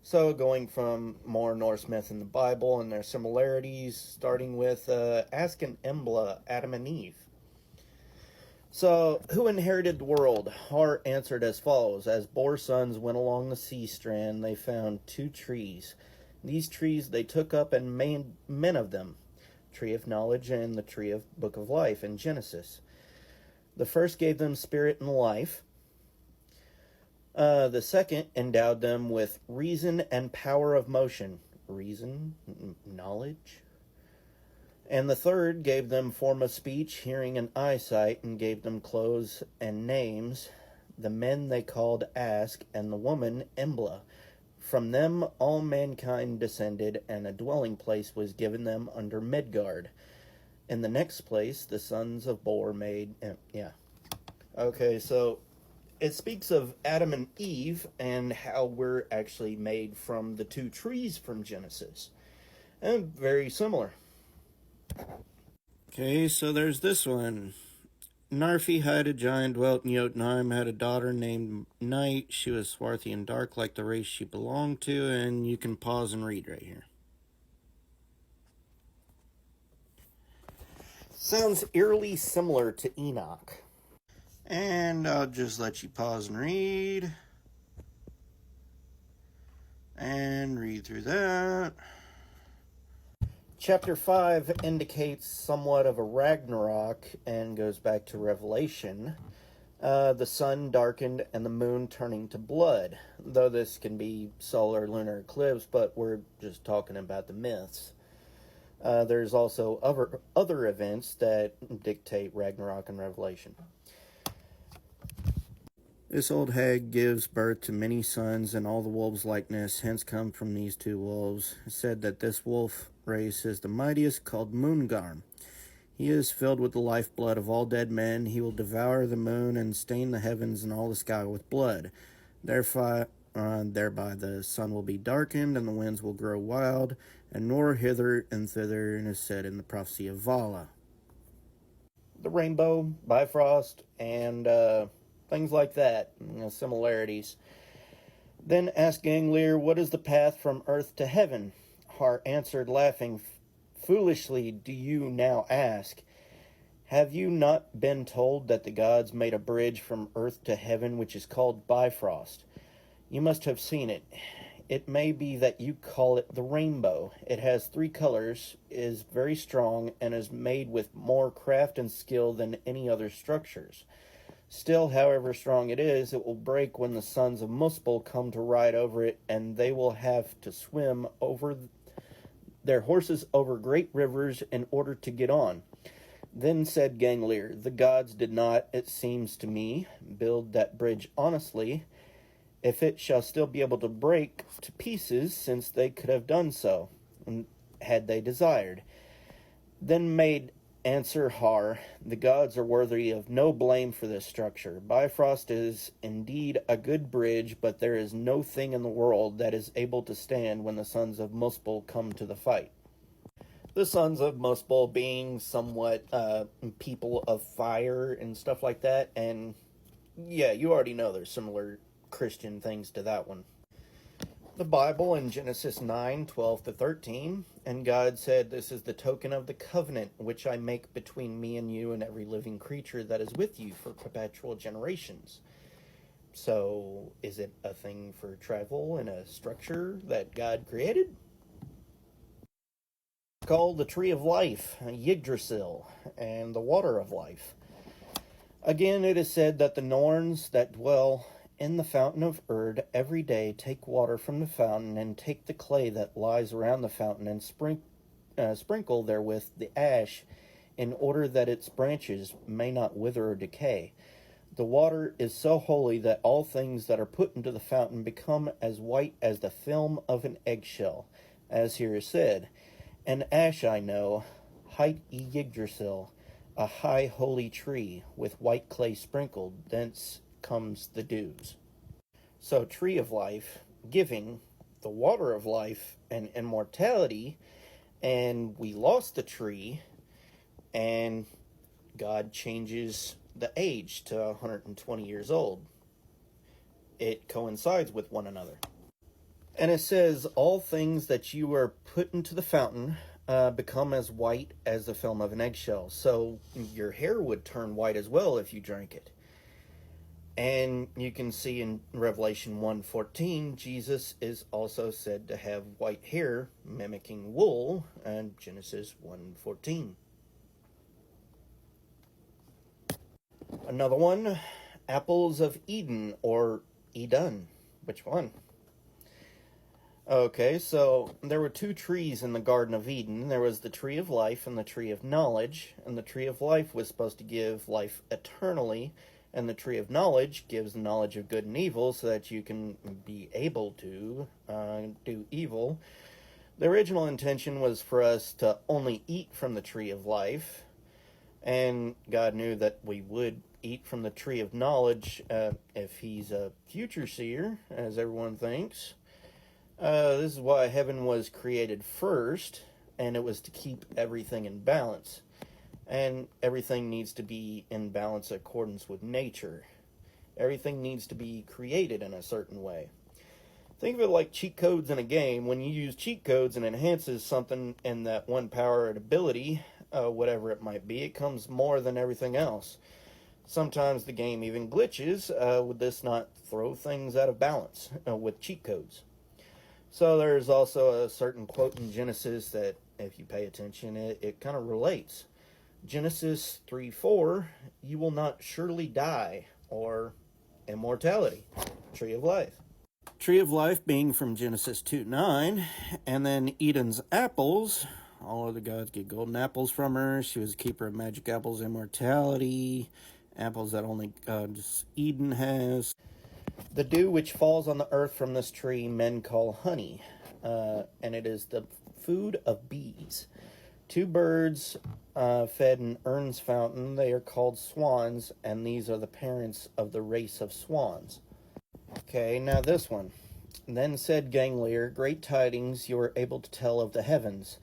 So, going from more Norse myth in the Bible and their similarities, starting with Ask and Embla, Adam and Eve. So, who inherited the world? Har answered as follows. As Bor's sons went along the sea strand, they found two trees. These trees they took up and made men of them. Tree of knowledge and the tree of book of life in Genesis. The first gave them spirit and life. The second endowed them with reason and power of motion. Reason, knowledge. And the third gave them form of speech, hearing, and eyesight, and gave them clothes and names. The men they called Ask, and the woman Embla. From them all mankind descended, and a dwelling place was given them under Midgard. In the next place, the sons of Bor made... Okay, so it speaks of Adam and Eve and how we're actually made from the two trees from Genesis. And very similar. Okay, so there's this one. Narfi had a giant dwelt in Jotunheim, had a daughter named Night. She was swarthy and dark like the race she belonged to, and you can pause and read right here. Sounds eerily similar to Enoch. And I'll just let you pause and read. And read through that. Chapter 5 indicates somewhat of a Ragnarok and goes back to Revelation. The sun darkened and the moon turning to blood. Though this can be solar lunar eclipse, but we're just talking about the myths. There's also other events that dictate Ragnarok and Revelation. This old hag gives birth to many sons, and all the wolves' likeness hence come from these two wolves. It said that this wolf race is the mightiest, called Moongarm. He is filled with the lifeblood of all dead men. He will devour the moon and stain the heavens and all the sky with blood. Thereby the sun will be darkened, and the winds will grow wild, and nor hither and thither, and is said in the prophecy of Vala. The rainbow, Bifrost, and things like that, similarities. Then asked Ganglir, what is the path from earth to heaven? Har answered, laughing, foolishly do you now ask. Have you not been told that the gods made a bridge from earth to heaven, which is called Bifrost? You must have seen it. It may be that you call it the rainbow. It has 3 colors, is very strong, and is made with more craft and skill than any other structures. Still, however strong it is, it will break when the sons of Muspel come to ride over it, and they will have to swim over their horses over great rivers in order to get on. Then said Ganglir, the gods did not, it seems to me, build that bridge honestly, if it shall still be able to break to pieces, since they could have done so, had they desired. Then made answer Har, the gods are worthy of no blame for this structure. Bifrost is indeed a good bridge, but there is no thing in the world that is able to stand when the sons of Muspel come to the fight. The sons of Muspel being somewhat people of fire and stuff like that, and yeah, you already know there's similar Christian things to that one. The Bible in Genesis 9:12-13, and God said, this is the token of the covenant which I make between me and you and every living creature that is with you for perpetual generations. So, is it a thing for travel in a structure that God created? It's called the Tree of Life, Yggdrasil, and the Water of Life. Again, it is said that the Norns that dwell in the fountain of Erd every day take water from the fountain and take the clay that lies around the fountain and sprinkle therewith the ash in order that its branches may not wither or decay. The water is so holy that all things that are put into the fountain become as white as the film of an eggshell, as here is said. And ash I know, hight Yggdrasil, a high holy tree, with white clay sprinkled, thence comes the dews. So, tree of life, giving the water of life and immortality, and we lost the tree, and God changes the age to 120 years old. It coincides with one another. And it says, all things that you are put into the fountain become as white as the film of an eggshell. So your hair would turn white as well if you drank it. And you can see in Revelation 1:14, Jesus is also said to have white hair, mimicking wool, and Genesis 1:14. Another one, apples of Eden or Eden. Which one? Okay, so there were two trees in the Garden of Eden. There was the tree of life and the tree of knowledge. And the tree of life was supposed to give life eternally. And the tree of knowledge gives the knowledge of good and evil so that you can be able to do evil. The original intention was for us to only eat from the tree of life. And God knew that we would eat from the tree of knowledge if he's a future seer, as everyone thinks. This is why heaven was created first, and it was to keep everything in balance. And everything needs to be in balance in accordance with nature. Everything needs to be created in a certain way. Think of it like cheat codes in a game. When you use cheat codes and enhances something in that one power or ability, whatever it might be, it comes more than everything else. Sometimes the game even glitches. Would this not throw things out of balance with cheat codes? So there's also a certain quote in Genesis that, if you pay attention, it kind of relates. Genesis 3:4, you will not surely die, or immortality, tree of life. Tree of life being from Genesis 2:9, and then Eden's apples. All other gods get golden apples from her. She was a keeper of magic apples, immortality, apples that only Eden has. The dew which falls on the earth from this tree men call honey, and it is the food of bees. Two birds fed an Ern's fountain, they are called swans, and these are the parents of the race of swans. Okay, now this one. Then said Ganglier, great tidings you are able to tell of the heavens.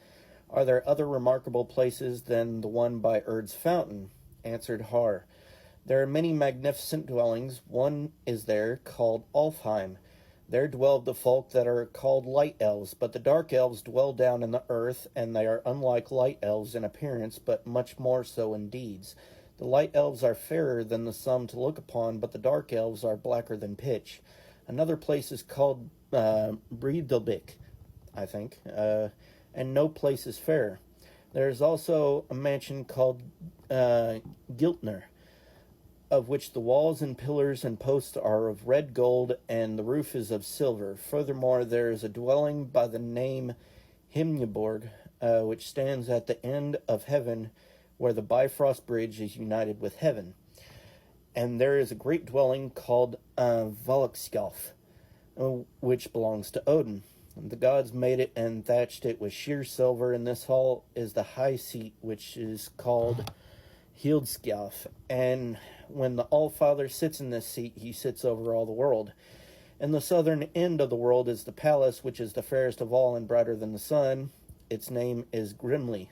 Are there other remarkable places than the one by Erd's fountain? Answered Har. There are many magnificent dwellings. One is there called Alfheim. There dwell the folk that are called light elves, but the dark elves dwell down in the earth, and they are unlike light elves in appearance, but much more so in deeds. The light elves are fairer than the sun to look upon, but the dark elves are blacker than pitch. Another place is called Breidablik, I think, and no place is fair. There is also a mansion called Giltner, of which the walls and pillars and posts are of red gold, and the roof is of silver. Furthermore, there is a dwelling by the name Himneborg, which stands at the end of heaven, where the Bifrost Bridge is united with heaven. And there is a great dwelling called Volkskjalf, which belongs to Odin. The gods made it and thatched it with sheer silver, and this hall is the high seat, which is called Hildskjalf. And when the All-Father sits in this seat, he sits over all the world. And the southern end of the world is the palace, which is the fairest of all and brighter than the sun. Its name is Grimly.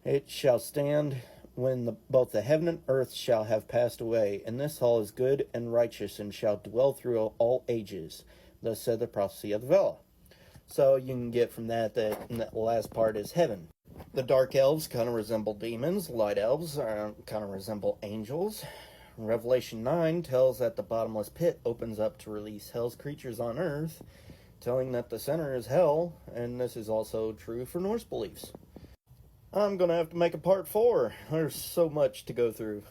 It shall stand when both the heaven and earth shall have passed away. And this hall is good and righteous, and shall dwell through all ages. Thus said the prophecy of the Vela. So you can get from that the last part is heaven. The dark elves kind of resemble demons. Light elves kind of resemble angels. Revelation 9 tells that the bottomless pit opens up to release hell's creatures on earth, telling that the center is hell, and this is also true for Norse beliefs. I'm going to have to make a part 4. There's so much to go through.